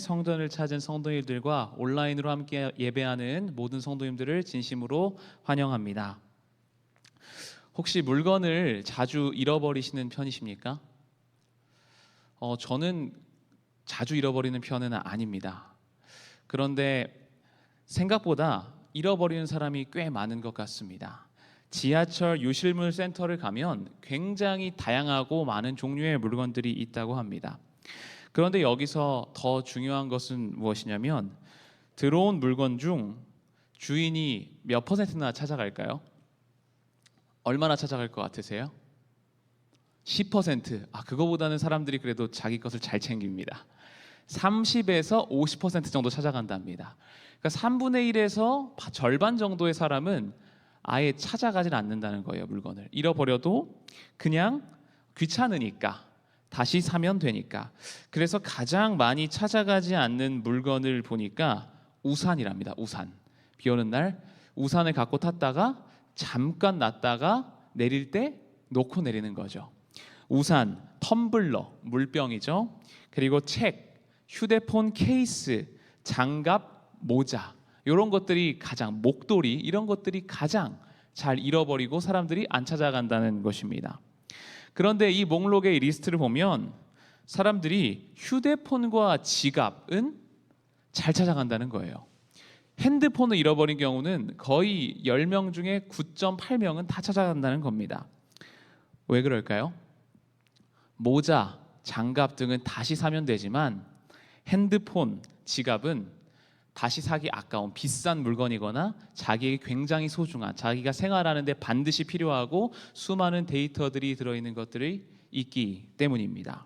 성전을 찾은 성도님들과 온라인으로 함께 예배하는 모든 성도님들을 진심으로 환영합니다. 혹시 물건을 자주 잃어버리시는 편이십니까? 저는 자주 잃어버리는 편은 아닙니다. 그런데 생각보다 잃어버리는 사람이 꽤 많은 것 같습니다. 지하철 유실물 센터를 가면 굉장히 다양하고 많은 종류의 물건들이 있다고 합니다. 그런데 여기서 더 중요한 것은 무엇이냐면 들어온 물건 중 주인이 몇 퍼센트나 찾아갈까요? 얼마나 찾아갈 것 같으세요? 10%. 그거보다는 사람들이 그래도 자기 것을 잘 챙깁니다. 30에서 50% 정도 찾아간답니다. 그러니까 3분의 1에서 절반 정도의 사람은 아예 찾아가진 않는다는 거예요. 물건을 잃어버려도 그냥 귀찮으니까 다시 사면 되니까. 그래서 가장 많이 찾아가지 않는 물건을 보니까 우산이랍니다. 우산. 비 오는 날 우산을 갖고 탔다가 잠깐 놨다가 내릴 때 놓고 내리는 거죠. 우산, 텀블러, 물병이죠. 그리고 책, 휴대폰 케이스, 장갑, 모자, 이런 것들이 가장, 목도리, 이런 것들이 가장 잘 잃어버리고 사람들이 안 찾아간다는 것입니다. 그런데 이 목록의 리스트를 보면 사람들이 휴대폰과 지갑은 잘 찾아간다는 거예요. 핸드폰을 잃어버린 경우는 거의 10명 중에 9.8명은 다 찾아간다는 겁니다. 왜 그럴까요? 모자, 장갑 등은 다시 사면 되지만 핸드폰, 지갑은 다시 사기 아까운 비싼 물건이거나 자기에게 굉장히 소중한, 자기가 생활하는데 반드시 필요하고 수많은 데이터들이 들어있는 것들이 있기 때문입니다.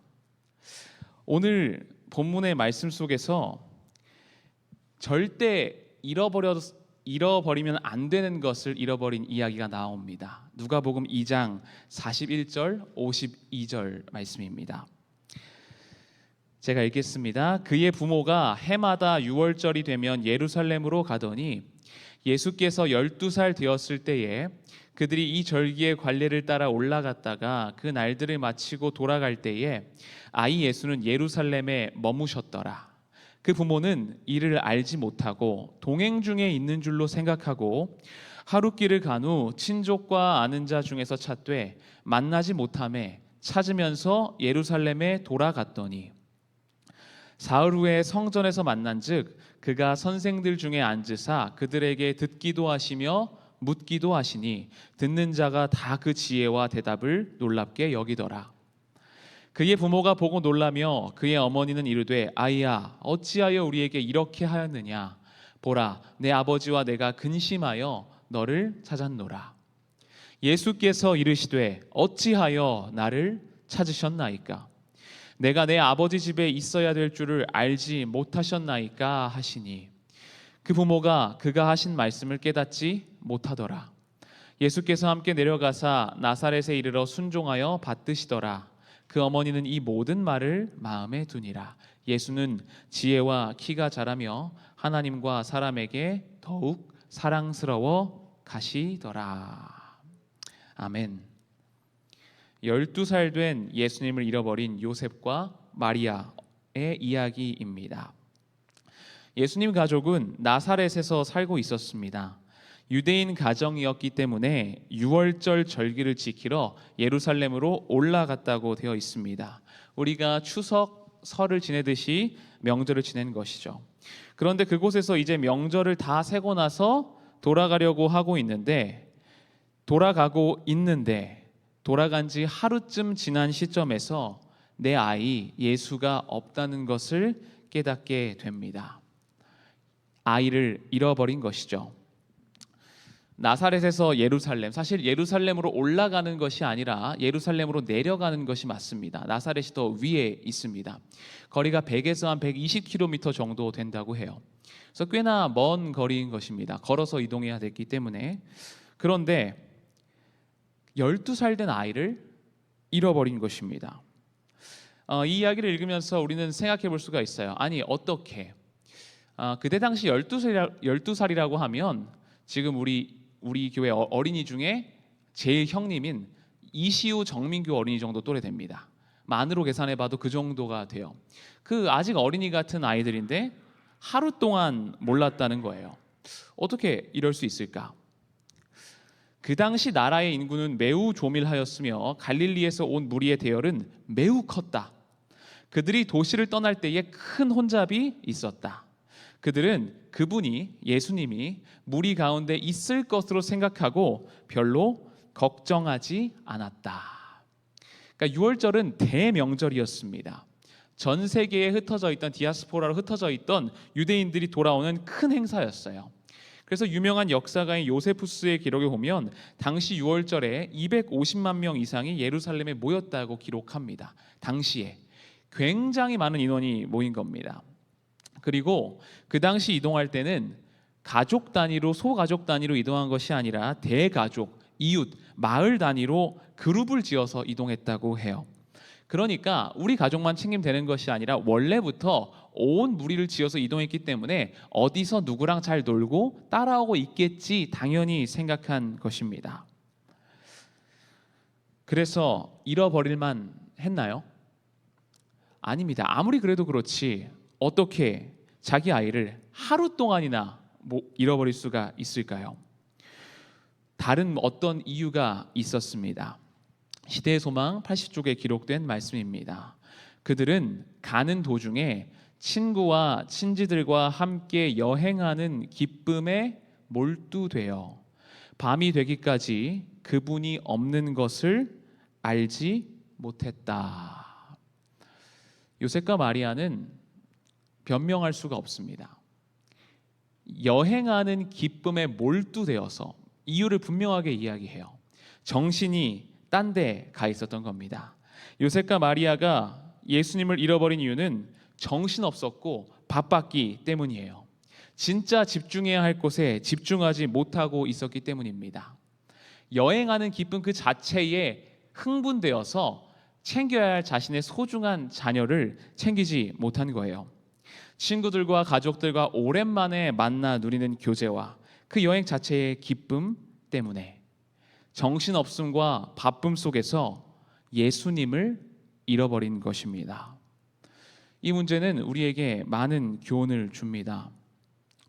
오늘 본문의 말씀 속에서 절대 잃어버리면 안 되는 것을 잃어버린 이야기가 나옵니다. 누가복음 2장 41절 52절 말씀입니다. 제가 읽겠습니다. 그의 부모가 해마다 6월절이 되면 예루살렘으로 가더니 예수께서 12살 되었을 때에 그들이 이 절기의 관례를 따라 올라갔다가 그 날들을 마치고 돌아갈 때에 아이 예수는 예루살렘에 머무셨더라. 그 부모는 이를 알지 못하고 동행 중에 있는 줄로 생각하고 하룻길을 간 후 친족과 아는 자 중에서 찾되 만나지 못하매 찾으면서 예루살렘에 돌아갔더니 사흘 후에 성전에서 만난즉 그가 선생들 중에 앉으사 그들에게 듣기도 하시며 묻기도 하시니 듣는 자가 다 그 지혜와 대답을 놀랍게 여기더라. 그의 부모가 보고 놀라며 그의 어머니는 이르되 아이야 어찌하여 우리에게 이렇게 하였느냐 보라 내 아버지와 내가 근심하여 너를 찾았노라. 예수께서 이르시되 어찌하여 나를 찾으셨나이까 내가 내 아버지 집에 있어야 될 줄을 알지 못하셨나이까 하시니 그 부모가 그가 하신 말씀을 깨닫지 못하더라. 예수께서 함께 내려가사 나사렛에 이르러 순종하여 받드시더라. 그 어머니는 이 모든 말을 마음에 두니라. 예수는 지혜와 키가 자라며 하나님과 사람에게 더욱 사랑스러워 가시더라. 아멘. 12살 된 예수님을 잃어버린 요셉과 마리아의 이야기입니다. 예수님 가족은 나사렛에서 살고 있었습니다. 유대인 가정이었기 때문에 6월절 절기를 지키러 예루살렘으로 올라갔다고 되어 있습니다. 우리가 추석, 설을 지내듯이 명절을 지낸 것이죠. 그런데 그곳에서 이제 명절을 다 세고 나서 돌아가려고 하고 있는데 돌아간 지 하루쯤 지난 시점에서 내 아이 예수가 없다는 것을 깨닫게 됩니다. 아이를 잃어버린 것이죠. 나사렛에서 예루살렘, 사실 예루살렘으로 올라가는 것이 아니라 예루살렘으로 내려가는 것이 맞습니다. 나사렛이 더 위에 있습니다. 거리가 100에서 한 120km 정도 된다고 해요. 그래서 꽤나 먼 거리인 것입니다. 걸어서 이동해야 됐기 때문에. 그런데 12살 된 아이를 잃어버린 것입니다. 이 이야기를 읽으면서 우리는 생각해 볼 수가 있어요. 아니 어떻게 그때 당시 12살이라고 하면 지금 우리 교회 어린이 중에 제일 형님인 이시우 정민규 어린이 정도 또래 됩니다. 만으로 계산해봐도 그 정도가 돼요. 그 아직 어린이 같은 아이들인데 하루 동안 몰랐다는 거예요. 어떻게 이럴 수 있을까? 그 당시 나라의 인구는 매우 조밀하였으며 갈릴리에서 온 무리의 대열은 매우 컸다. 그들이 도시를 떠날 때에 큰 혼잡이 있었다. 그들은 그분이, 예수님이 무리 가운데 있을 것으로 생각하고 별로 걱정하지 않았다. 그러니까 유월절은 대명절이었습니다. 전 세계에 흩어져 있던, 디아스포라로 흩어져 있던 유대인들이 돌아오는 큰 행사였어요. 그래서 유명한 역사가인 요세푸스의 기록에 보면 당시 유월절에 250만 명 이상이 예루살렘에 모였다고 기록합니다. 당시에 굉장히 많은 인원이 모인 겁니다. 그리고 그 당시 이동할 때는 가족 단위로, 소가족 단위로 이동한 것이 아니라 대가족, 이웃, 마을 단위로 그룹을 지어서 이동했다고 해요. 그러니까 우리 가족만 챙기면 되는 것이 아니라 원래부터 온 무리를 지어서 이동했기 때문에 어디서 누구랑 잘 놀고 따라오고 있겠지 당연히 생각한 것입니다. 그래서 잃어버릴만 했나요? 아닙니다. 아무리 그래도 그렇지 어떻게 자기 아이를 하루 동안이나 잃어버릴 수가 있을까요? 다른 어떤 이유가 있었습니다. 시대의 소망 80쪽에 기록된 말씀입니다. 그들은 가는 도중에 친구와 친지들과 함께 여행하는 기쁨에 몰두되어 밤이 되기까지 그분이 없는 것을 알지 못했다. 요셉과 마리아는 변명할 수가 없습니다. 여행하는 기쁨에 몰두되어서 이유를 분명하게 이야기해요. 정신이 딴 데 가 있었던 겁니다. 요셉과 마리아가 예수님을 잃어버린 이유는 정신없었고 바빴기 때문이에요. 진짜 집중해야 할 곳에 집중하지 못하고 있었기 때문입니다. 여행하는 기쁨 그 자체에 흥분되어서 챙겨야 할 자신의 소중한 자녀를 챙기지 못한 거예요. 친구들과 가족들과 오랜만에 만나 누리는 교제와 그 여행 자체의 기쁨 때문에 정신없음과 바쁨 속에서 예수님을 잃어버린 것입니다. 이 문제는 우리에게 많은 교훈을 줍니다.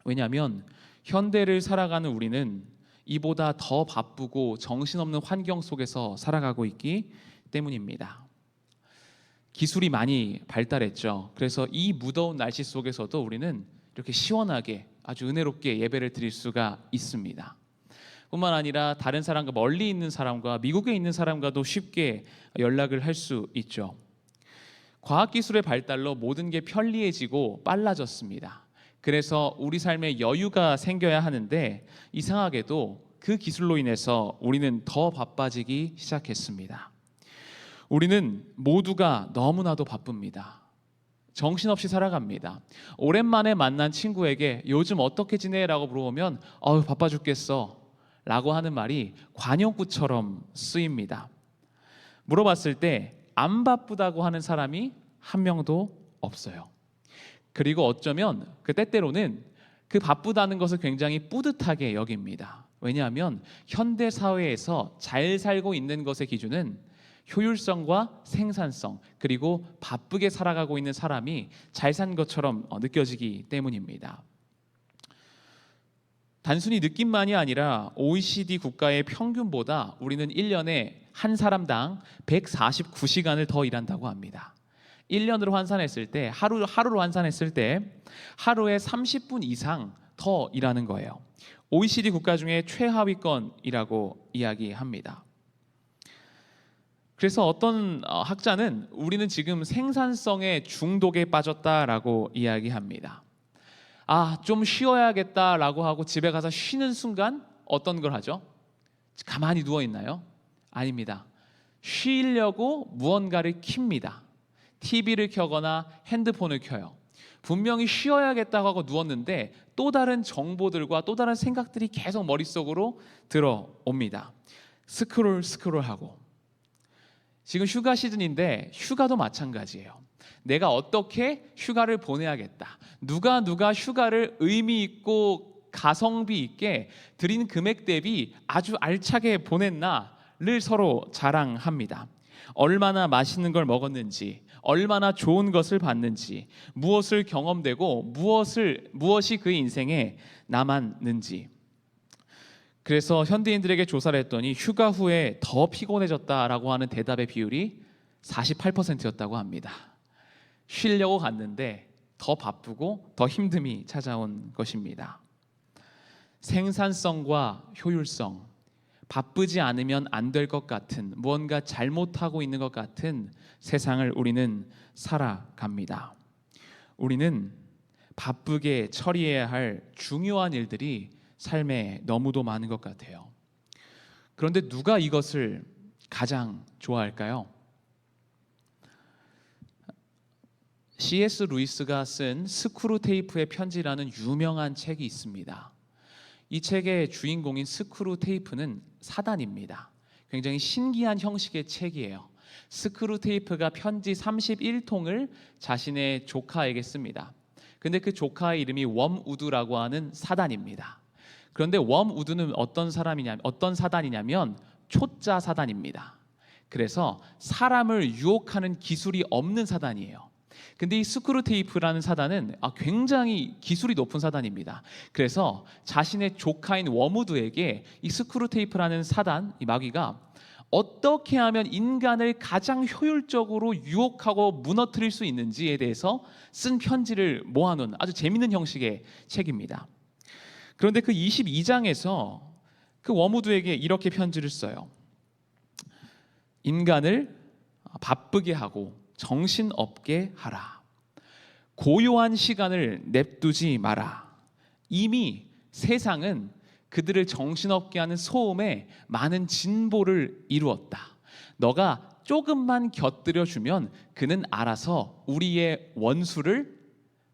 왜냐하면 현대를 살아가는 우리는 이보다 더 바쁘고 정신없는 환경 속에서 살아가고 있기 때문입니다. 기술이 많이 발달했죠. 그래서 이 무더운 날씨 속에서도 우리는 이렇게 시원하게 아주 은혜롭게 예배를 드릴 수가 있습니다. 뿐만 아니라 다른 사람과, 멀리 있는 사람과, 미국에 있는 사람과도 쉽게 연락을 할 수 있죠. 과학기술의 발달로 모든 게 편리해지고 빨라졌습니다. 그래서 우리 삶에 여유가 생겨야 하는데 이상하게도 그 기술로 인해서 우리는 더 바빠지기 시작했습니다. 우리는 모두가 너무나도 바쁩니다. 정신없이 살아갑니다. 오랜만에 만난 친구에게 요즘 어떻게 지내? 라고 물어보면 바빠 죽겠어 라고 하는 말이 관용구처럼 쓰입니다. 물어봤을 때 안 바쁘다고 하는 사람이 한 명도 없어요. 그리고 어쩌면 그 때때로는 그 바쁘다는 것을 굉장히 뿌듯하게 여깁니다. 왜냐하면 현대 사회에서 잘 살고 있는 것의 기준은 효율성과 생산성, 그리고 바쁘게 살아가고 있는 사람이 잘 산 것처럼 느껴지기 때문입니다. 단순히 느낌만이 아니라 OECD 국가의 평균보다 우리는 1년에 한 사람당 149시간을 더 일한다고 합니다. 1년으로 환산했을 때, 하루로 환산했을 때 하루에 30분 이상 더 일하는 거예요. OECD 국가 중에 최하위권이라고 이야기합니다. 그래서 어떤 학자는 우리는 지금 생산성의 중독에 빠졌다라고 이야기합니다. 좀 쉬어야겠다라고 하고 집에 가서 쉬는 순간 어떤 걸 하죠? 가만히 누워 있나요? 아닙니다. 쉬려고 무언가를 켭니다. TV를 켜거나 핸드폰을 켜요. 분명히 쉬어야겠다고 하고 누웠는데 또 다른 정보들과 또 다른 생각들이 계속 머릿속으로 들어옵니다. 스크롤하고. 지금 휴가 시즌인데 휴가도 마찬가지예요. 내가 어떻게 휴가를 보내야겠다. 누가 휴가를 의미 있고 가성비 있게 들인 금액 대비 아주 알차게 보냈나를 서로 자랑합니다. 얼마나 맛있는 걸 먹었는지, 얼마나 좋은 것을 봤는지, 무엇을 경험되고 무엇이 그 인생에 남았는지. 그래서 현대인들에게 조사를 했더니 휴가 후에 더 피곤해졌다라고 하는 대답의 비율이 48%였다고 합니다. 쉬려고 갔는데 더 바쁘고 더 힘듦이 찾아온 것입니다. 생산성과 효율성, 바쁘지 않으면 안 될 것 같은, 무언가 잘못하고 있는 것 같은 세상을 우리는 살아갑니다. 우리는 바쁘게 처리해야 할 중요한 일들이 삶에 너무도 많은 것 같아요. 그런데 누가 이것을 가장 좋아할까요? C.S. 루이스가 쓴 스크루테이프의 편지라는 유명한 책이 있습니다. 이 책의 주인공인 스크루테이프는 사단입니다. 굉장히 신기한 형식의 책이에요. 스크루테이프가 편지 31통을 자신의 조카에게 씁니다. 근데 그 조카의 이름이 웜우드라고 하는 사단입니다. 그런데 웜우드는 어떤 사단이냐면 초짜 사단입니다. 그래서 사람을 유혹하는 기술이 없는 사단이에요. 근데 이 스크루테이프라는 사단은 굉장히 기술이 높은 사단입니다. 그래서 자신의 조카인 웜우드에게 이 스크루테이프라는 사단, 이 마귀가 어떻게 하면 인간을 가장 효율적으로 유혹하고 무너뜨릴 수 있는지에 대해서 쓴 편지를 모아놓은 아주 재미있는 형식의 책입니다. 그런데 그 22장에서 그 웜우드에게 이렇게 편지를 써요. 인간을 바쁘게 하고 정신없게 하라. 고요한 시간을 냅두지 마라. 이미 세상은 그들을 정신없게 하는 소음에 많은 진보를 이루었다. 너가 조금만 곁들여주면 그는 알아서 우리의 원수를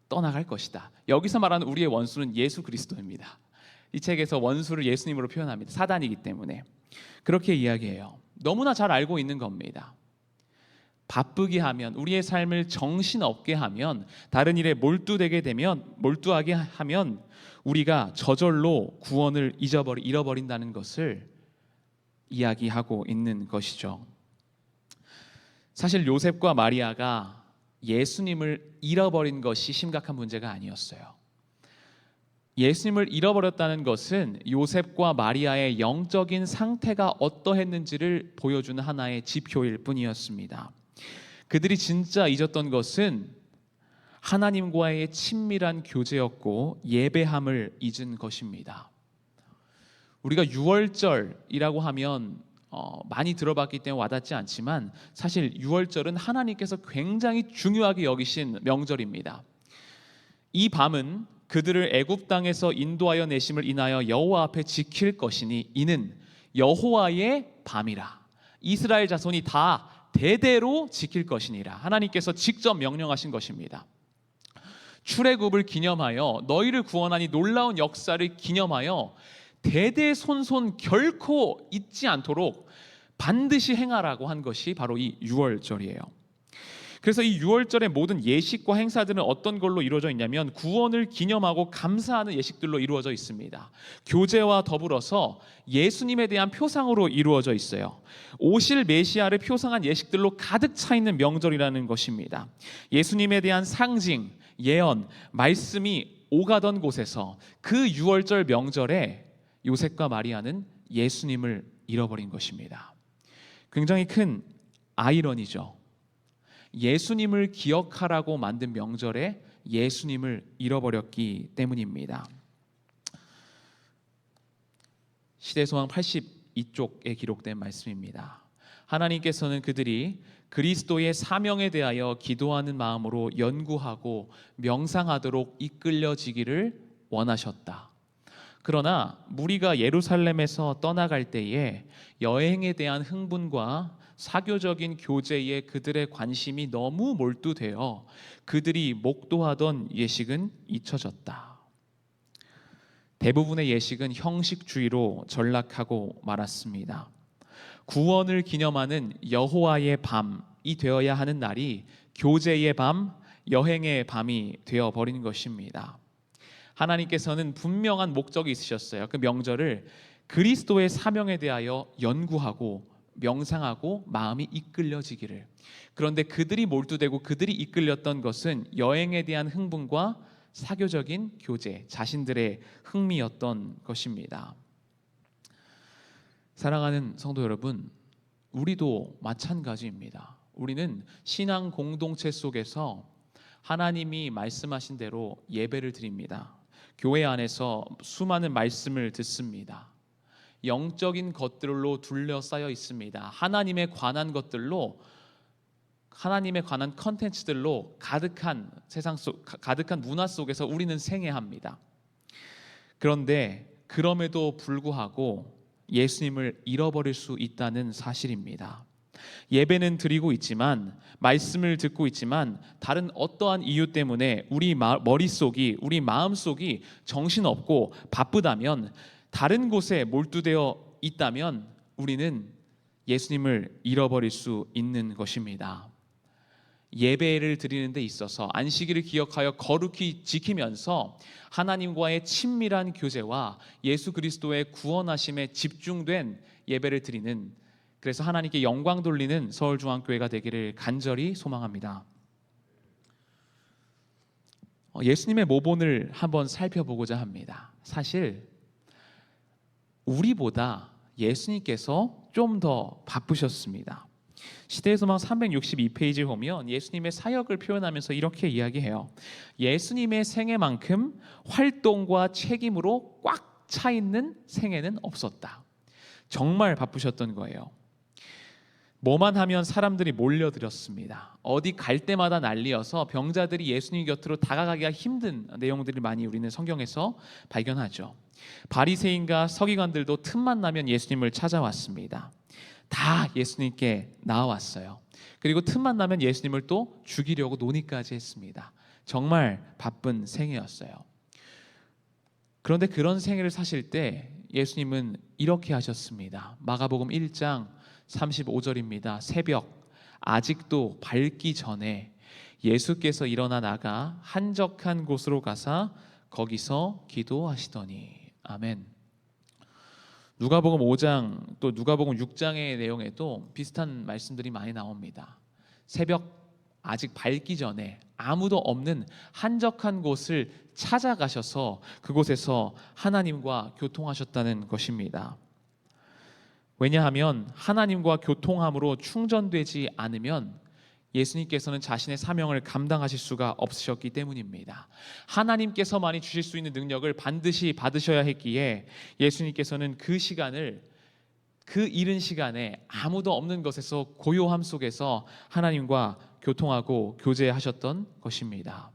떠나갈 것이다. 여기서 말하는 우리의 원수는 예수 그리스도입니다. 이 책에서 원수를 예수님으로 표현합니다. 사단이기 때문에 그렇게 이야기해요. 너무나 잘 알고 있는 겁니다. 바쁘게 하면, 우리의 삶을 정신없게 하면, 다른 일에 몰두하게 하면 우리가 저절로 구원을 잃어버린다는 것을 이야기하고 있는 것이죠. 사실 요셉과 마리아가 예수님을 잃어버린 것이 심각한 문제가 아니었어요. 예수님을 잃어버렸다는 것은 요셉과 마리아의 영적인 상태가 어떠했는지를 보여주는 하나의 지표일 뿐이었습니다. 그들이 진짜 잊었던 것은 하나님과의 친밀한 교제였고 예배함을 잊은 것입니다. 우리가 유월절이라고 하면 많이 들어봤기 때문에 와닿지 않지만 사실 유월절은 하나님께서 굉장히 중요하게 여기신 명절입니다. 이 밤은 그들을 애굽 땅에서 인도하여 내심을 인하여 여호와 앞에 지킬 것이니 이는 여호와의 밤이라. 이스라엘 자손이 다 대대로 지킬 것이니라. 하나님께서 직접 명령하신 것입니다. 출애굽을 기념하여 너희를 구원하니 놀라운 역사를 기념하여 대대손손 결코 잊지 않도록 반드시 행하라고 한 것이 바로 이 유월절이에요. 그래서 이 유월절의 모든 예식과 행사들은 어떤 걸로 이루어져 있냐면 구원을 기념하고 감사하는 예식들로 이루어져 있습니다. 교제와 더불어서 예수님에 대한 표상으로 이루어져 있어요. 오실 메시아를 표상한 예식들로 가득 차 있는 명절이라는 것입니다. 예수님에 대한 상징, 예언, 말씀이 오가던 곳에서 그 유월절 명절에 요셉과 마리아는 예수님을 잃어버린 것입니다. 굉장히 큰 아이러니죠. 예수님을 기억하라고 만든 명절에 예수님을 잃어버렸기 때문입니다. 시대소망 82쪽에 기록된 말씀입니다. 하나님께서는 그들이 그리스도의 사명에 대하여 기도하는 마음으로 연구하고 명상하도록 이끌려지기를 원하셨다. 그러나 무리가 예루살렘에서 떠나갈 때에 여행에 대한 흥분과 사교적인 교제에 그들의 관심이 너무 몰두되어 그들이 목도하던 예식은 잊혀졌다. 대부분의 예식은 형식주의로 전락하고 말았습니다. 구원을 기념하는 여호와의 밤이 되어야 하는 날이 교제의 밤, 여행의 밤이 되어버린 것입니다. 하나님께서는 분명한 목적이 있으셨어요. 그 명절을 그리스도의 사명에 대하여 연구하고 명상하고 마음이 이끌려지기를. 그런데 그들이 몰두되고 그들이 이끌렸던 것은 여행에 대한 흥분과 사교적인 교제, 자신들의 흥미였던 것입니다. 사랑하는 성도 여러분, 우리도 마찬가지입니다. 우리는 신앙 공동체 속에서 하나님이 말씀하신 대로 예배를 드립니다. 교회 안에서 수많은 말씀을 듣습니다. 영적인 것들로 둘러싸여 있습니다. 하나님에 관한 것들로, 하나님에 관한 컨텐츠들로 가득한 세상 속, 가득한 문화 속에서 우리는 생애합니다. 그런데 그럼에도 불구하고 예수님을 잃어버릴 수 있다는 사실입니다. 예배는 드리고 있지만, 말씀을 듣고 있지만, 다른 어떠한 이유 때문에 우리 머릿속이, 우리 마음속이 정신없고 바쁘다면, 다른 곳에 몰두되어 있다면 우리는 예수님을 잃어버릴 수 있는 것입니다. 예배를 드리는 데 있어서 안식일을 기억하여 거룩히 지키면서 하나님과의 친밀한 교제와 예수 그리스도의 구원하심에 집중된 예배를 드리는, 그래서 하나님께 영광 돌리는 서울중앙교회가 되기를 간절히 소망합니다. 예수님의 모본을 한번 살펴보고자 합니다. 사실 우리보다 예수님께서 좀 더 바쁘셨습니다. 시대의 소망 362페이지에 보면 예수님의 사역을 표현하면서 이렇게 이야기해요. 예수님의 생애만큼 활동과 책임으로 꽉 차 있는 생애는 없었다. 정말 바쁘셨던 거예요. 뭐만 하면 사람들이 몰려들었습니다. 어디 갈 때마다 난리여서 병자들이 예수님 곁으로 다가가기가 힘든 내용들을 많이 우리는 성경에서 발견하죠. 바리새인과 서기관들도 틈만 나면 예수님을 찾아왔습니다. 다 예수님께 나와왔어요. 그리고 틈만 나면 예수님을 또 죽이려고 논의까지 했습니다. 정말 바쁜 생애였어요. 그런데 그런 생애를 사실 때 예수님은 이렇게 하셨습니다. 마가복음 1장 35절입니다. 새벽 아직도 밝기 전에 예수께서 일어나 나가 한적한 곳으로 가사 거기서 기도하시더니. 아멘. 누가복음 5장 또 누가복음 6장의 내용에도 비슷한 말씀들이 많이 나옵니다. 새벽 아직 밝기 전에 아무도 없는 한적한 곳을 찾아가셔서 그곳에서 하나님과 교통하셨다는 것입니다. 왜냐하면 하나님과 교통함으로 충전되지 않으면 예수님께서는 자신의 사명을 감당하실 수가 없으셨기 때문입니다. 하나님께서만이 주실 수 있는 능력을 반드시 받으셔야 했기에 예수님께서는 그 시간을, 그 이른 시간에 아무도 없는 곳에서 고요함 속에서 하나님과 교통하고 교제하셨던 것입니다.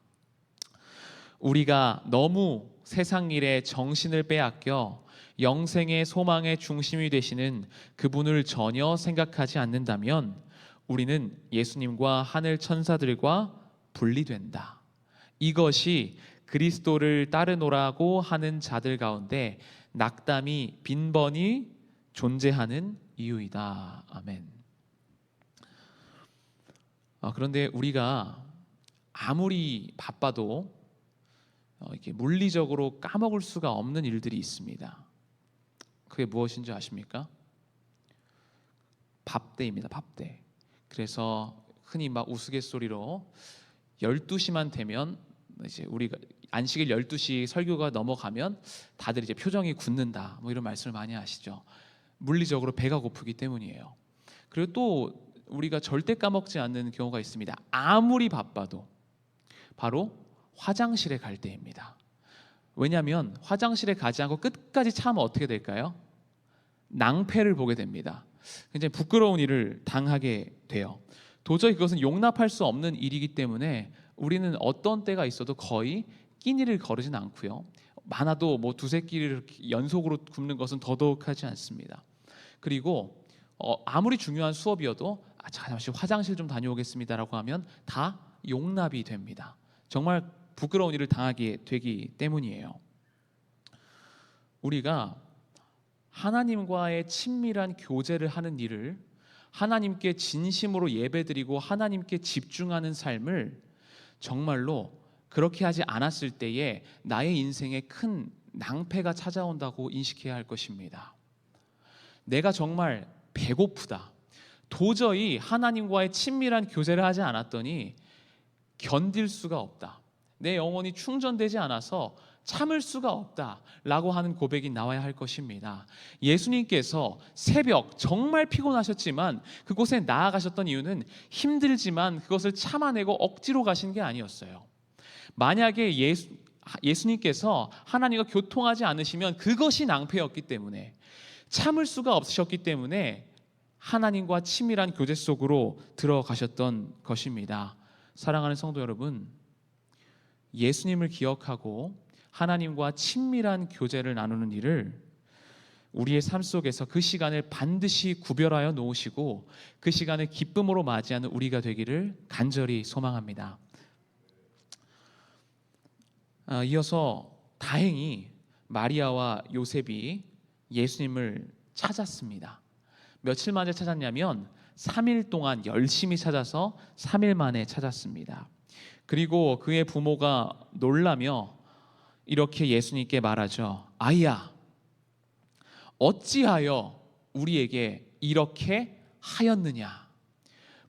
우리가 너무 세상 일에 정신을 빼앗겨 영생의 소망의 중심이 되시는 그분을 전혀 생각하지 않는다면 우리는 예수님과 하늘 천사들과 분리된다. 이것이 그리스도를 따르노라고 하는 자들 가운데 낙담이 빈번히 존재하는 이유이다. 아멘. 그런데 우리가 아무리 바빠도 이렇게 물리적으로 까먹을 수가 없는 일들이 있습니다. 그게 무엇인지 아십니까? 밥때입니다. 밥때. 그래서 흔히 막 우스갯소리로 12시만 되면 이제 우리가 안식일 12시 설교가 넘어가면 다들 이제 표정이 굳는다. 뭐 이런 말씀을 많이 하시죠. 물리적으로 배가 고프기 때문이에요. 그리고 또 우리가 절대 까먹지 않는 경우가 있습니다. 아무리 바빠도 바로 화장실에 갈 때입니다. 왜냐하면 화장실에 가지 않고 끝까지 참으면 어떻게 될까요? 낭패를 보게 됩니다. 굉장히 부끄러운 일을 당하게 돼요. 도저히 그것은 용납할 수 없는 일이기 때문에 우리는 어떤 때가 있어도 거의 끼니를 거르진 않고요. 많아도 뭐 두세 끼를 연속으로 굶는 것은 더더욱 하지 않습니다. 그리고 아무리 중요한 수업이어도 잠시 화장실 좀 다녀오겠습니다라고 하면 다 용납이 됩니다. 정말 부끄러운 일을 당하게 되기 때문이에요. 우리가 하나님과의 친밀한 교제를 하는 일을, 하나님께 진심으로 예배드리고 하나님께 집중하는 삶을 정말로 그렇게 하지 않았을 때에 나의 인생에 큰 낭패가 찾아온다고 인식해야 할 것입니다. 내가 정말 배고프다, 도저히 하나님과의 친밀한 교제를 하지 않았더니 견딜 수가 없다. 내 영혼이 충전되지 않아서 참을 수가 없다라고 하는 고백이 나와야 할 것입니다. 예수님께서 새벽 정말 피곤하셨지만 그곳에 나아가셨던 이유는 힘들지만 그것을 참아내고 억지로 가신 게 아니었어요. 만약에 예수님께서 하나님과 교통하지 않으시면 그것이 낭패였기 때문에, 참을 수가 없으셨기 때문에 하나님과 친밀한 교제 속으로 들어가셨던 것입니다. 사랑하는 성도 여러분, 예수님을 기억하고 하나님과 친밀한 교제를 나누는 일을 우리의 삶 속에서 그 시간을 반드시 구별하여 놓으시고 그 시간을 기쁨으로 맞이하는 우리가 되기를 간절히 소망합니다. 이어서 다행히 마리아와 요셉이 예수님을 찾았습니다. 며칠 만에 찾았냐면 3일 동안 열심히 찾아서 3일 만에 찾았습니다. 그리고 그의 부모가 놀라며 이렇게 예수님께 말하죠. 아이야, 어찌하여 우리에게 이렇게 하였느냐?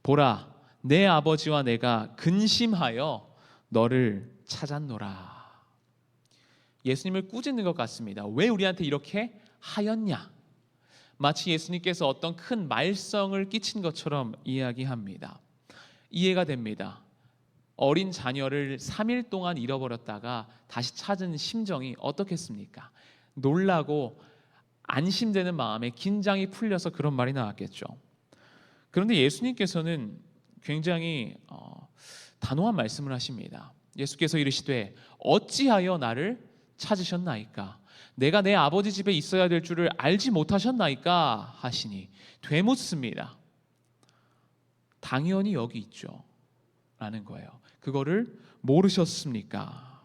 보라, 내 아버지와 내가 근심하여 너를 찾았노라. 예수님을 꾸짖는 것 같습니다. 왜 우리한테 이렇게 하였냐? 마치 예수님께서 어떤 큰 말썽을 끼친 것처럼 이야기합니다. 이해가 됩니다. 어린 자녀를 3일 동안 잃어버렸다가 다시 찾은 심정이 어떻겠습니까? 놀라고 안심되는 마음에 긴장이 풀려서 그런 말이 나왔겠죠. 그런데 예수님께서는 굉장히 단호한 말씀을 하십니다. 예수께서 이르시되 어찌하여 나를 찾으셨나이까? 내가 내 아버지 집에 있어야 될 줄을 알지 못하셨나이까? 하시니 되묻습니다. 당연히 여기 있죠 라는 거예요. 그거를 모르셨습니까?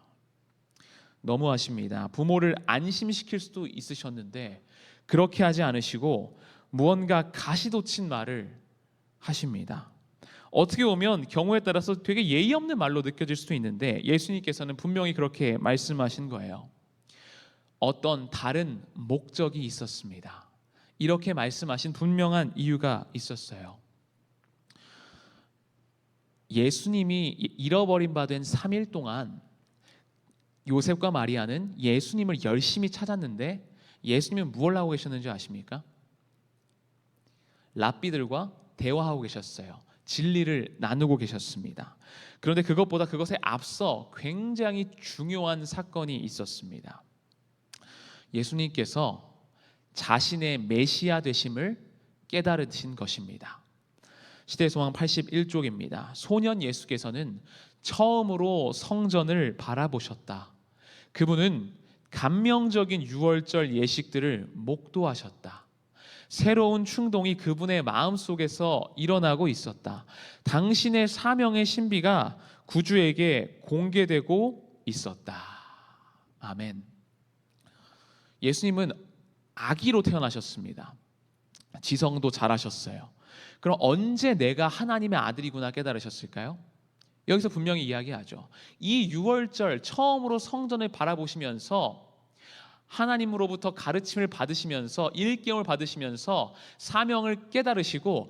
너무하십니다. 부모를 안심시킬 수도 있으셨는데 그렇게 하지 않으시고 무언가 가시돋친 말을 하십니다. 어떻게 보면 경우에 따라서 되게 예의 없는 말로 느껴질 수도 있는데 예수님께서는 분명히 그렇게 말씀하신 거예요. 어떤 다른 목적이 있었습니다. 이렇게 말씀하신 분명한 이유가 있었어요. 예수님이 잃어버린 바 된 3일 동안 요셉과 마리아는 예수님을 열심히 찾았는데 예수님은 무엇을 하고 계셨는지 아십니까? 랍비들과 대화하고 계셨어요. 진리를 나누고 계셨습니다. 그런데 그것보다 그것에 앞서 굉장히 중요한 사건이 있었습니다. 예수님께서 자신의 메시아 되심을 깨달으신 것입니다. 시대소망 81쪽입니다. 소년 예수께서는 처음으로 성전을 바라보셨다. 그분은 감명적인 유월절 예식들을 목도하셨다. 새로운 충동이 그분의 마음속에서 일어나고 있었다. 당신의 사명의 신비가 구주에게 공개되고 있었다. 아멘. 예수님은 아기로 태어나셨습니다. 지성도 잘하셨어요. 그럼 언제 내가 하나님의 아들이구나 깨달으셨을까요? 여기서 분명히 이야기하죠. 이 유월절 처음으로 성전을 바라보시면서 하나님으로부터 가르침을 받으시면서 일깨움을 받으시면서 사명을 깨달으시고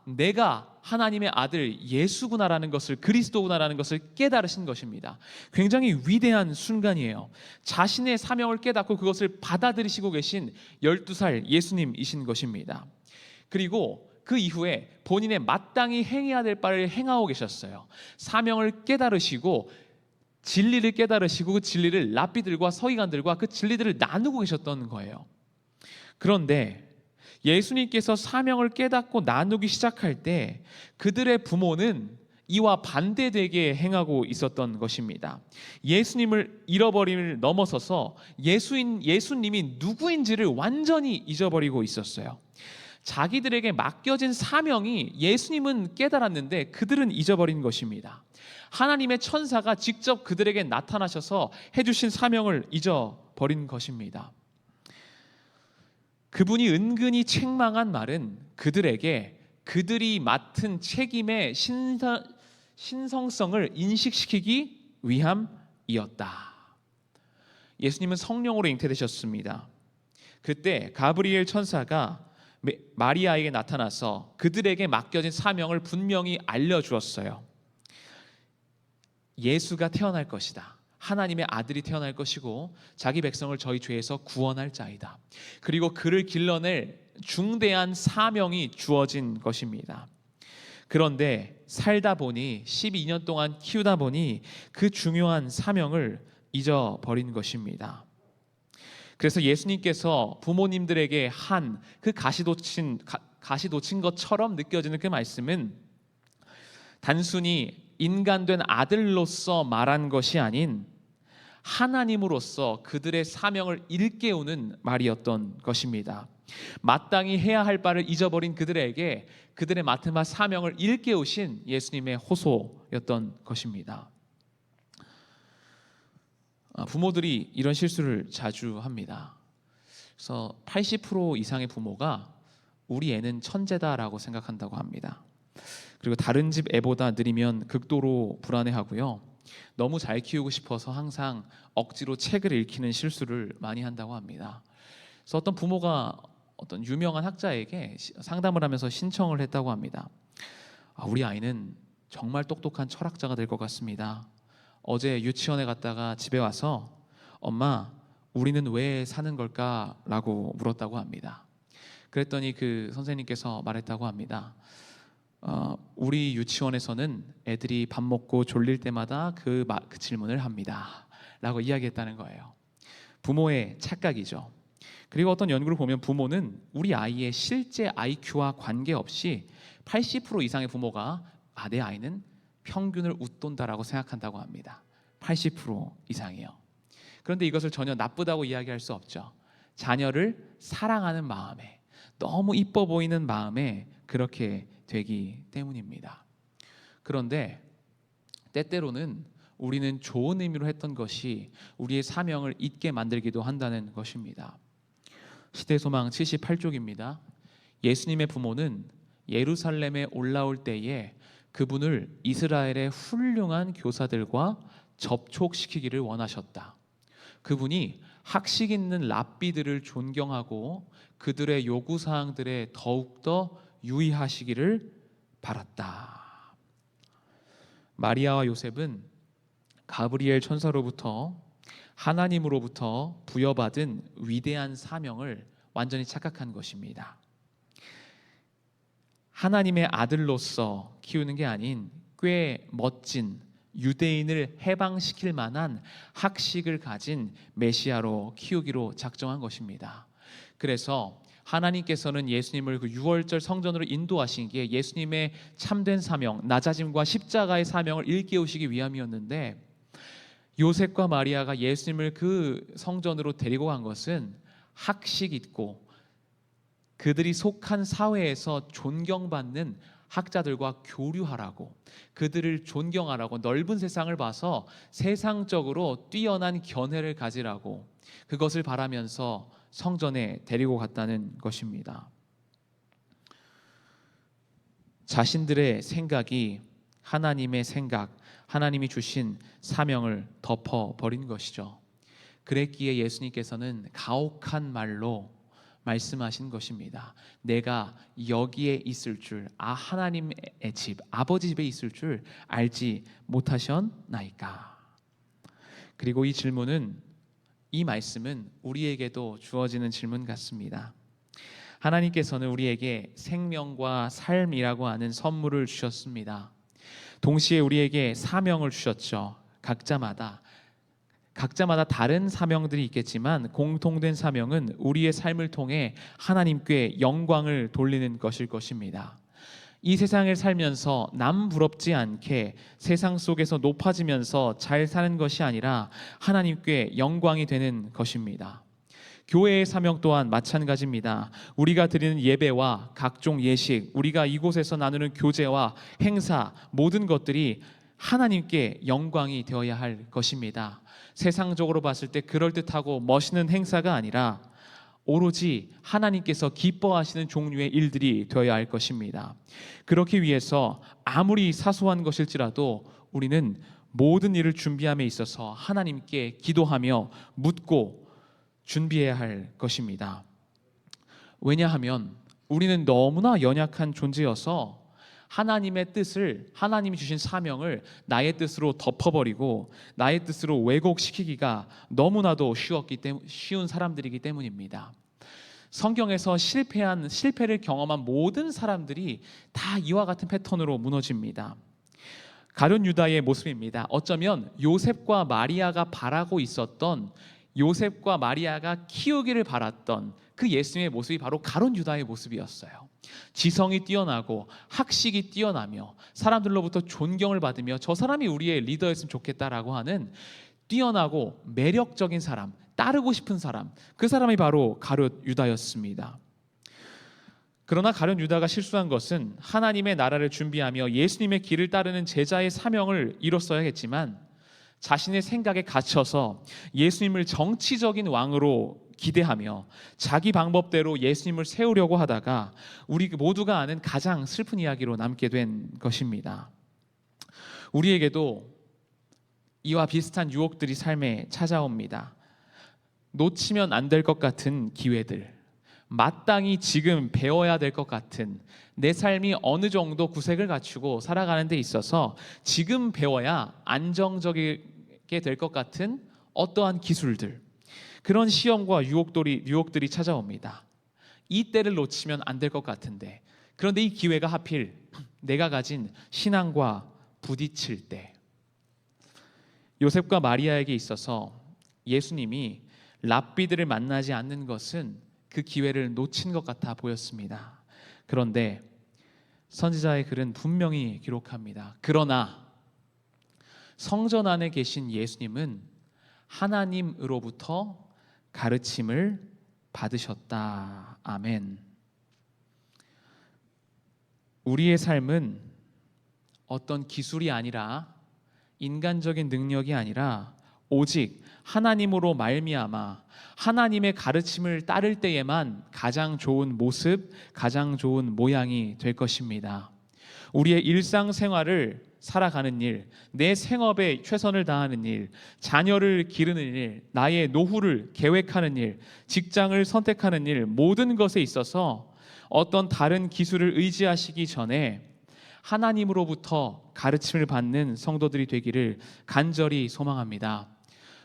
내가 하나님의 아들 예수구나라는 것을, 그리스도구나라는 것을 깨달으신 것입니다. 굉장히 위대한 순간이에요. 자신의 사명을 깨닫고 그것을 받아들이시고 계신 12살 예수님이신 것입니다. 그리고 그 이후에 본인의 마땅히 행해야 될 바를 행하고 계셨어요. 사명을 깨달으시고 진리를 깨달으시고 그 진리를 랍비들과 서기관들과 그 진리들을 나누고 계셨던 거예요. 그런데 예수님께서 사명을 깨닫고 나누기 시작할 때 그들의 부모는 이와 반대되게 행하고 있었던 것입니다. 예수님을 잃어버림을 넘어서서 예수님이 누구인지를 완전히 잊어버리고 있었어요. 자기들에게 맡겨진 사명이 예수님은 깨달았는데 그들은 잊어버린 것입니다. 하나님의 천사가 직접 그들에게 나타나셔서 해주신 사명을 잊어버린 것입니다. 그분이 은근히 책망한 말은 그들에게 그들이 맡은 책임의 신성성을 인식시키기 위함이었다. 예수님은 성령으로 잉태되셨습니다. 그때 가브리엘 천사가 마리아에게 나타나서 그들에게 맡겨진 사명을 분명히 알려주었어요. 예수가 태어날 것이다. 하나님의 아들이 태어날 것이고 자기 백성을 저희 죄에서 구원할 자이다. 그리고 그를 길러낼 중대한 사명이 주어진 것입니다. 그런데 살다 보니 12년 동안 키우다 보니 그 중요한 사명을 잊어버린 것입니다. 그래서 예수님께서 부모님들에게 한 그 가시 돋친 것처럼 느껴지는 그 말씀은 단순히 인간된 아들로서 말한 것이 아닌 하나님으로서 그들의 사명을 일깨우는 말이었던 것입니다. 마땅히 해야 할 바를 잊어버린 그들에게 그들의 맡은 바 사명을 일깨우신 예수님의 호소였던 것입니다. 부모들이 이런 실수를 자주 합니다. 그래서 80% 이상의 부모가 우리 애는 천재다라고 생각한다고 합니다. 그리고 다른 집 애보다 느리면 극도로 불안해하고요. 너무 잘 키우고 싶어서 항상 억지로 책을 읽히는 실수를 많이 한다고 합니다. 그래서 어떤 부모가 어떤 유명한 학자에게 상담을 하면서 신청을 했다고 합니다. 우리 아이는 정말 똑똑한 철학자가 될 것 같습니다. 어제 유치원에 갔다가 집에 와서 엄마, 우리는 왜 사는 걸까? 라고 물었다고 합니다. 그랬더니 그 선생님께서 말했다고 합니다. 우리 유치원에서는 애들이 밥 먹고 졸릴 때마다 그 질문을 합니다. 라고 이야기했다는 거예요. 부모의 착각이죠. 그리고 어떤 연구를 보면 부모는 우리 아이의 실제 IQ와 관계없이 80% 이상의 부모가 내 아이는 평균을 웃돈다라고 생각한다고 합니다. 80% 이상이요. 그런데 이것을 전혀 나쁘다고 이야기할 수 없죠. 자녀를 사랑하는 마음에, 너무 이뻐 보이는 마음에 그렇게 되기 때문입니다. 그런데 때때로는 우리는 좋은 의미로 했던 것이 우리의 사명을 잊게 만들기도 한다는 것입니다. 시대소망 78쪽입니다. 예수님의 부모는 예루살렘에 올라올 때에 그분을 이스라엘의 훌륭한 교사들과 접촉시키기를 원하셨다. 그분이 학식 있는 랍비들을 존경하고 그들의 요구사항들에 더욱더 유의하시기를 바랐다. 마리아와 요셉은 가브리엘 천사로부터 하나님으로부터 부여받은 위대한 사명을 완전히 착각한 것입니다. 하나님의 아들로서 키우는 게 아닌 꽤 멋진 유대인을 해방시킬 만한 학식을 가진 메시아로 키우기로 작정한 것입니다. 그래서 하나님께서는 예수님을 그 유월절 성전으로 인도하신 게 예수님의 참된 사명, 낮아짐과 십자가의 사명을 일깨우시기 위함이었는데 요셉과 마리아가 예수님을 그 성전으로 데리고 간 것은 학식 있고 그들이 속한 사회에서 존경받는 학자들과 교류하라고, 그들을 존경하라고, 넓은 세상을 봐서 세상적으로 뛰어난 견해를 가지라고, 그것을 바라면서 성전에 데리고 갔다는 것입니다. 자신들의 생각이 하나님의 생각, 하나님이 주신 사명을 덮어버린 것이죠. 그랬기에 예수님께서는 가혹한 말로 말씀하신 것입니다. 내가 여기에 있을 줄, 하나님의 집, 아버지 집에 있을 줄 알지 못하셨나이까. 그리고 이 말씀은 우리에게도 주어지는 질문 같습니다. 하나님께서는 우리에게 생명과 삶이라고 하는 선물을 주셨습니다. 동시에 우리에게 사명을 주셨죠. 각자마다 다른 사명들이 있겠지만 공통된 사명은 우리의 삶을 통해 하나님께 영광을 돌리는 것일 것입니다. 이 세상을 살면서 남 부럽지 않게 세상 속에서 높아지면서 잘 사는 것이 아니라 하나님께 영광이 되는 것입니다. 교회의 사명 또한 마찬가지입니다. 우리가 드리는 예배와 각종 예식, 우리가 이곳에서 나누는 교제와 행사, 모든 것들이 하나님께 영광이 되어야 할 것입니다. 세상적으로 봤을 때 그럴듯하고 멋있는 행사가 아니라 오로지 하나님께서 기뻐하시는 종류의 일들이 되어야 할 것입니다. 그렇기 위해서 아무리 사소한 것일지라도 우리는 모든 일을 준비함에 있어서 하나님께 기도하며 묻고 준비해야 할 것입니다. 왜냐하면 우리는 너무나 연약한 존재여서 하나님의 뜻을, 하나님이 주신 사명을 나의 뜻으로 덮어버리고 나의 뜻으로 왜곡시키기가 너무나도 쉬운 사람들이기 때문입니다. 성경에서 실패를 경험한 모든 사람들이 다 이와 같은 패턴으로 무너집니다. 가룟 유다의 모습입니다. 어쩌면 요셉과 마리아가 바라고 있었던, 요셉과 마리아가 키우기를 바랐던 그 예수님의 모습이 바로 가룟 유다의 모습이었어요. 지성이 뛰어나고 학식이 뛰어나며 사람들로부터 존경을 받으며 저 사람이 우리의 리더였으면 좋겠다라고 하는 뛰어나고 매력적인 사람, 따르고 싶은 사람, 그 사람이 바로 가룟 유다였습니다. 그러나 가룟 유다가 실수한 것은 하나님의 나라를 준비하며 예수님의 길을 따르는 제자의 사명을 이뤘어야겠지만 자신의 생각에 갇혀서 예수님을 정치적인 왕으로 기대하며 자기 방법대로 예수님을 세우려고 하다가 우리 모두가 아는 가장 슬픈 이야기로 남게 된 것입니다. 우리에게도 이와 비슷한 유혹들이 삶에 찾아옵니다. 놓치면 안 될 것 같은 기회들, 마땅히 지금 배워야 될 것 같은, 내 삶이 어느 정도 구색을 갖추고 살아가는 데 있어서 지금 배워야 안정적이게 될 것 같은 어떠한 기술들, 그런 시험과 유혹들이 찾아옵니다. 이 때를 놓치면 안 될 것 같은데, 그런데 이 기회가 하필 내가 가진 신앙과 부딪힐 때, 요셉과 마리아에게 있어서 예수님이 랍비들을 만나지 않는 것은 그 기회를 놓친 것 같아 보였습니다. 그런데 선지자의 글은 분명히 기록합니다. 그러나 성전 안에 계신 예수님은 하나님으로부터 가르침을 받으셨다. 아멘. 우리의 삶은 어떤 기술이 아니라, 인간적인 능력이 아니라 오직 하나님으로 말미암아 하나님의 가르침을 따를 때에만 가장 좋은 모습, 가장 좋은 모양이 될 것입니다. 우리의 일상생활을 살아가는 일, 내 생업에 최선을 다하는 일, 자녀를 기르는 일, 나의 노후를 계획하는 일, 직장을 선택하는 일, 모든 것에 있어서 어떤 다른 기술을 의지하시기 전에 하나님으로부터 가르침을 받는 성도들이 되기를 간절히 소망합니다.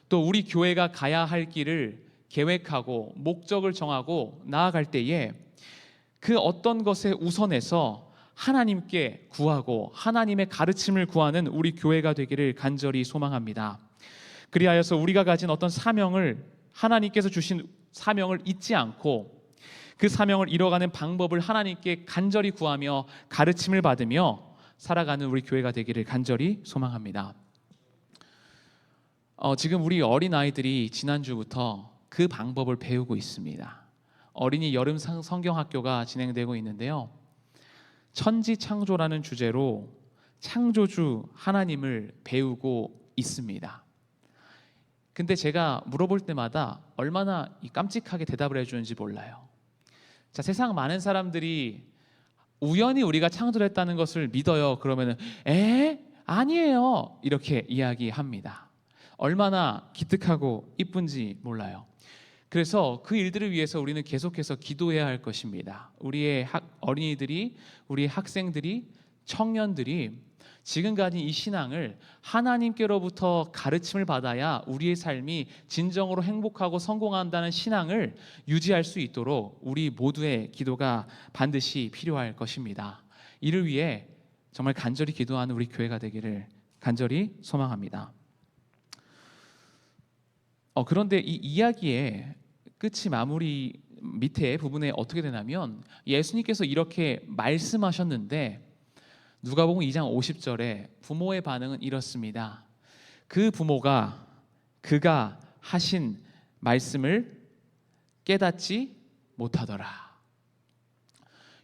또 우리 교회가 가야 할 길을 계획하고 목적을 정하고 나아갈 때에 그 어떤 것에 우선해서 하나님께 구하고 하나님의 가르침을 구하는 우리 교회가 되기를 간절히 소망합니다. 그리하여서 우리가 가진 어떤 사명을, 하나님께서 주신 사명을 잊지 않고 그 사명을 이뤄가는 방법을 하나님께 간절히 구하며 가르침을 받으며 살아가는 우리 교회가 되기를 간절히 소망합니다. 지금 우리 어린아이들이 지난주부터 그 방법을 배우고 있습니다. 어린이 여름 성경학교가 진행되고 있는데요, 천지창조라는 주제로 창조주 하나님을 배우고 있습니다. 근데 제가 물어볼 때마다 얼마나 깜찍하게 대답을 해주는지 몰라요. 자, 세상 많은 사람들이 우연히 우리가 창조를 했다는 것을 믿어요. 그러면은 아니에요, 이렇게 이야기합니다. 얼마나 기특하고 이쁜지 몰라요. 그래서 그 일들을 위해서 우리는 계속해서 기도해야 할 것입니다. 우리의 어린이들이, 우리 학생들이, 청년들이 지금 가진 이 신앙을 하나님께로부터 가르침을 받아야 우리의 삶이 진정으로 행복하고 성공한다는 신앙을 유지할 수 있도록 우리 모두의 기도가 반드시 필요할 것입니다. 이를 위해 정말 간절히 기도하는 우리 교회가 되기를 간절히 소망합니다. 그런데 이 이야기의 끝이 마무리 밑에 부분에 어떻게 되냐면 예수님께서 이렇게 말씀하셨는데 누가복음 2장 50절에 부모의 반응은 이렇습니다. 그 부모가 그가 하신 말씀을 깨닫지 못하더라.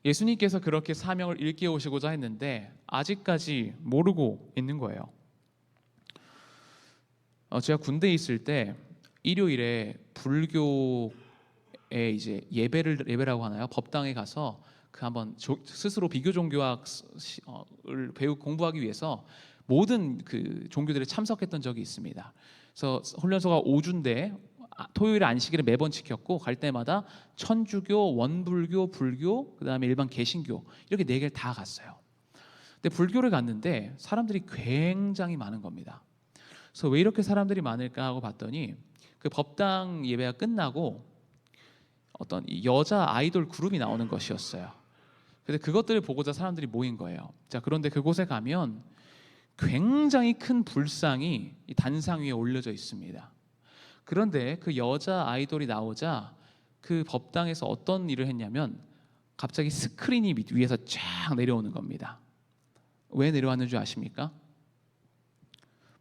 예수님께서 그렇게 사명을 일깨우시고자 했는데 아직까지 모르고 있는 거예요. 제가 군대에 있을 때 일요일에 불교의 이제 예배라고 하나요? 법당에 가서 한번 스스로 비교 종교학을 공부하기 위해서 모든 그 종교들에 참석했던 적이 있습니다. 그래서 훈련소가 5주인데 토요일 안식일을 매번 지켰고 갈 때마다 천주교, 원불교, 불교, 그다음에 일반 개신교 이렇게 4개를 다 갔어요. 근데 불교를 갔는데 사람들이 굉장히 많은 겁니다. 그래서 왜 이렇게 사람들이 많을까 하고 봤더니 그 법당 예배가 끝나고 어떤 여자 아이돌 그룹이 나오는 것이었어요. 그래서 그것들을 보고자 사람들이 모인 거예요. 자, 그런데 그곳에 가면 굉장히 큰 불상이 이 단상 위에 올려져 있습니다. 그런데 그 여자 아이돌이 나오자 그 법당에서 어떤 일을 했냐면 갑자기 스크린이 위에서 쫙 내려오는 겁니다. 왜 내려왔는 줄 아십니까?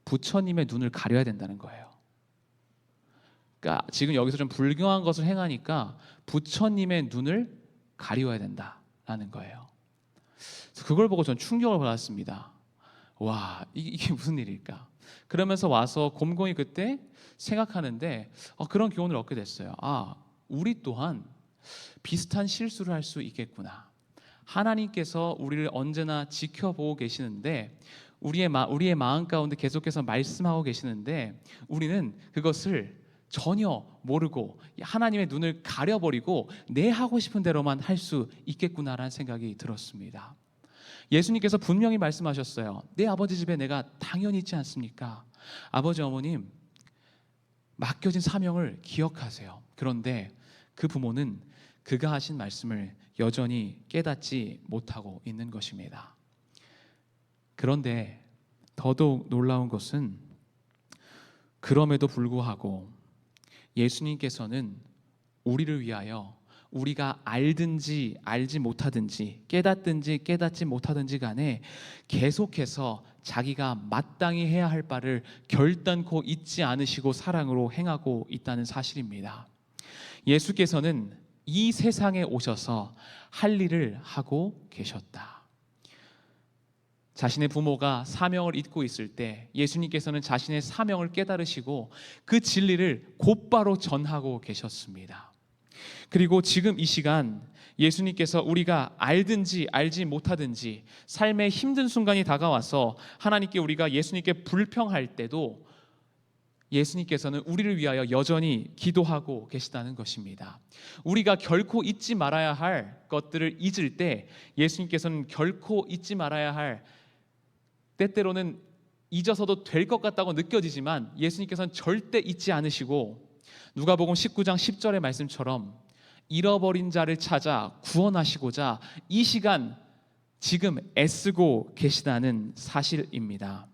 부처님의 눈을 가려야 된다는 거예요. 그러니까 지금 여기서 좀 불경한 것을 행하니까 부처님의 눈을 가리워야 된다라는 거예요. 그래서 그걸 보고 전 충격을 받았습니다. 와, 이게 무슨 일일까? 그러면서 와서 곰곰이 그때 생각하는데 그런 교훈을 얻게 됐어요. 우리 또한 비슷한 실수를 할 수 있겠구나. 하나님께서 우리를 언제나 지켜보고 계시는데 우리의 마음 가운데 계속해서 말씀하고 계시는데 우리는 그것을 전혀 모르고 하나님의 눈을 가려버리고 내 하고 싶은 대로만 할 수 있겠구나라는 생각이 들었습니다. 예수님께서 분명히 말씀하셨어요. 내 아버지 집에 내가 당연히 있지 않습니까? 아버지 어머님 맡겨진 사명을 기억하세요. 그런데 그 부모는 그가 하신 말씀을 여전히 깨닫지 못하고 있는 것입니다. 그런데 더더욱 놀라운 것은 그럼에도 불구하고 예수님께서는 우리를 위하여 우리가 알든지 알지 못하든지 깨닫든지 깨닫지 못하든지 간에 계속해서 자기가 마땅히 해야 할 바를 결단코 잊지 않으시고 사랑으로 행하고 있다는 사실입니다. 예수께서는 이 세상에 오셔서 할 일을 하고 계셨다. 자신의 부모가 사명을 잇고 있을 때 예수님께서는 자신의 사명을 깨달으시고 그 진리를 곧바로 전하고 계셨습니다. 그리고 지금 이 시간 예수님께서 우리가 알든지 알지 못하든지 삶의 힘든 순간이 다가와서 하나님께 우리가 예수님께 불평할 때도 예수님께서는 우리를 위하여 여전히 기도하고 계시다는 것입니다. 우리가 결코 잊지 말아야 할 것들을 잊을 때 예수님께서는 결코 잊지 말아야 할 때때로는 잊어서도 될 것 같다고 느껴지지만 예수님께서는 절대 잊지 않으시고 누가복음 19장 10절의 말씀처럼 잃어버린 자를 찾아 구원하시고자 이 시간 지금 애쓰고 계시다는 사실입니다.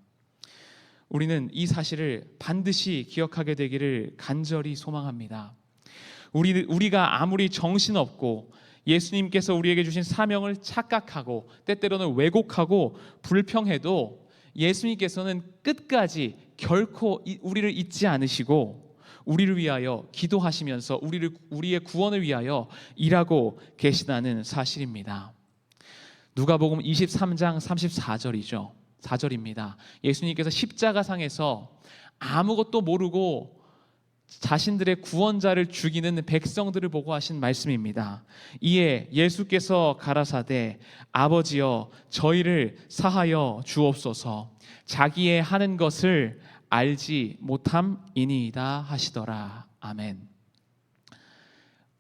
우리는 이 사실을 반드시 기억하게 되기를 간절히 소망합니다. 우리가 아무리 정신없고 예수님께서 우리에게 주신 사명을 착각하고 때때로는 왜곡하고 불평해도 예수님께서는 끝까지 결코 우리를 잊지 않으시고 우리를 위하여 기도하시면서 우리의 구원을 위하여 일하고 계시다는 사실입니다. 누가복음 23장 34절이죠. 4절입니다. 예수님께서 십자가상에서 아무것도 모르고 자신들의 구원자를 죽이는 백성들을 보고 하신 말씀입니다. 이에 예수께서 가라사대 아버지여 저희를 사하여 주옵소서 자기의 하는 것을 알지 못함이니이다 하시더라. 아멘.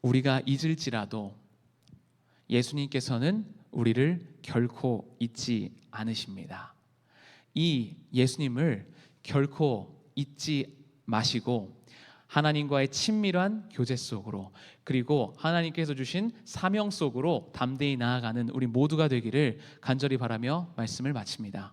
우리가 잊을지라도 예수님께서는 우리를 결코 잊지 않으십니다. 이 예수님을 결코 잊지 마시고 하나님과의 친밀한 교제 속으로 그리고 하나님께서 주신 사명 속으로 담대히 나아가는 우리 모두가 되기를 간절히 바라며 말씀을 마칩니다.